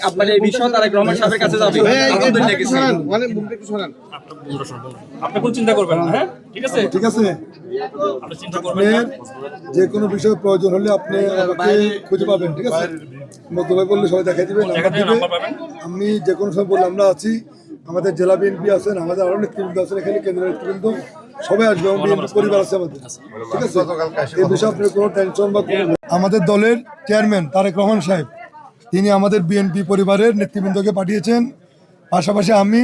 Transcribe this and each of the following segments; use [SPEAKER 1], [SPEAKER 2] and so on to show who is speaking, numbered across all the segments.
[SPEAKER 1] আপনার এই বিষয় তারেক রহমান সাহেবের কাছে যাবে।
[SPEAKER 2] আপনি কোন চিন্তা করবেন না, হ্যাঁ ঠিক আছে
[SPEAKER 3] ঠিক আছে।
[SPEAKER 2] আপনি চিন্তা করবেন না।
[SPEAKER 3] যে কোনো বিষয়ে প্রয়োজন হলে আপনি আমাকে খুঁজে পাবেন, ঠিক আছে। মতলব বললে সবাই দেখাই দিবেন, আমি যে কোনো সময় বললে আমরা আছি। আমাদের জেলা বিএনপি আছেন, আমাদের আরো নেতৃবৃন্দ আছেন, এখানে কেন্দ্রীয় নেতৃবৃন্দ সবাই আসবে, এবং বিএনপি পরিবার আছে আমাদের, ঠিক আছে। এই বিষয়ে আপনার কোনো টেনশন বা কোনো, আমাদের দলের চেয়ারম্যান তারেক রহমান সাহেব তিনি আমাদের বিএনপি পরিবারের নেতৃবৃন্দকে পাঠিয়েছেন। পাশাপাশি আমি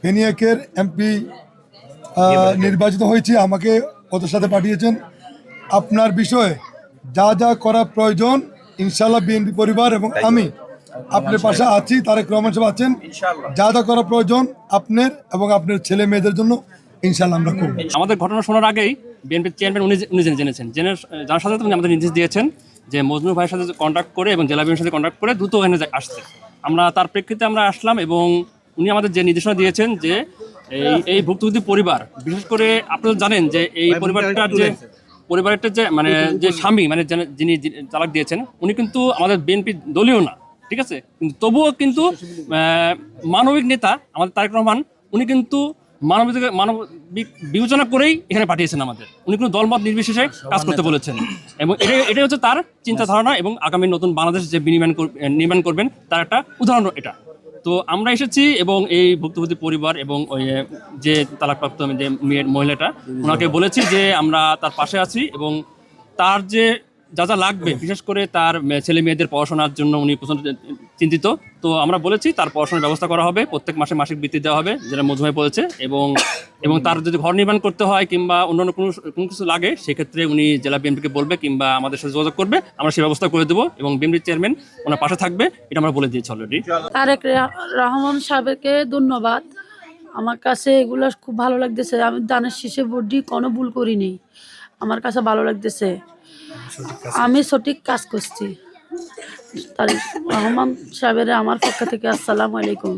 [SPEAKER 3] ফেনী একের এমপি নির্বাচিত হয়েছি, আমাকে ওদের সাথে পাঠিয়েছেন। আপনার বিষয়ে যা যা করা প্রয়োজন ইনশাআল্লাহ বিএনপি পরিবার এবং আমি আপনার পাশে আছি। তারেক রহমান সাহেব আছেন, যা যা করা প্রয়োজন আপনার এবং আপনার ছেলে মেয়েদের জন্য ইনশাআল্লাহ আমরা করব।
[SPEAKER 2] আমাদের ঘটনা শোনার আগেই বিএনপির চেয়ারম্যান উনি জেনেছেন, জানার সাথে উনি আমাদের নির্দেশ দিয়েছেন যে মজনু ভাইয়ের সাথে কন্ট্যাক্ট করে এবং জেলা বিএনপির সাথে কন্ট্যাক্ট করে দ্রুত এখানে আসছে। আমরা তার প্রেক্ষিতে আমরা আসলাম এবং উনি আমাদের যে নির্দেশনা দিয়েছেন যে এই ভুক্তভোগী পরিবার, বিশেষ করে আপনারা জানেন যে এই পরিবারটার যে মানে যে স্বামী মানে যিনি তালাক দিয়েছেন উনি কিন্তু আমাদের বিএনপি দলীয় না, ঠিক আছে, কিন্তু তবুও কিন্তু মানবিক নেতা আমাদের তারেক রহমান উনি কিন্তু মানবিক বিবেচনা করেই এখানে পাঠিয়েছেন আমাদের। উনি কোনো দলমত নির্বিশেষে কাজ করতে বলেছেন এবং এটাই হচ্ছে তার চিন্তা ধারণা এবং আগামী নতুন বাংলাদেশ যে নির্মাণ করবেন তার একটা উদাহরণ এটা। তো আমরা এসেছি এবং এই ভুক্তভোগী পরিবার এবং ওই যে তালাকপ্রাপ্ত যে মহিলাটা ওনাকে বলেছি যে আমরা তার পাশে আছি এবং তার যে যা যা লাগবে বিশেষ করে তার ছেলে মেয়েদের পড়াশোনার জন্য উনি প্রচণ্ড চিন্তিত। তো আমরা বলেছি তার পড়াশোনার ব্যবস্থা করা হবে, প্রত্যেক মাসে মাসিক বৃত্তি দেওয়া হবে যেটা মধুময় বলেছে, এবং তার যদি ঘর নির্মাণ করতে হয় কিংবা অন্যান্য কোনো কিছু লাগে সেক্ষেত্রে উনি জেলা বিএনপিকে বলবে কিংবা আমাদের সাথে যোগাযোগ করবে, আমরা সেই ব্যবস্থা করে দেবো এবং বিএনপির চেয়ারম্যান ওনার পাশে থাকবে, এটা আমরা বলে দিয়েছি অলরেডি।
[SPEAKER 4] তারেক রহমান সাহেবকে ধন্যবাদ। আমার কাছে এগুলো খুব ভালো লাগতেছে। আমি দানের শীষে ভোট দিয়ে কোনো ভুল করিনি, আমার কাছে ভালো লাগতেছে, আমি সঠিক কাজ করছি। তারেক রহমান সাহেবের আমার পক্ষ থেকে আসসালামু আলাইকুম।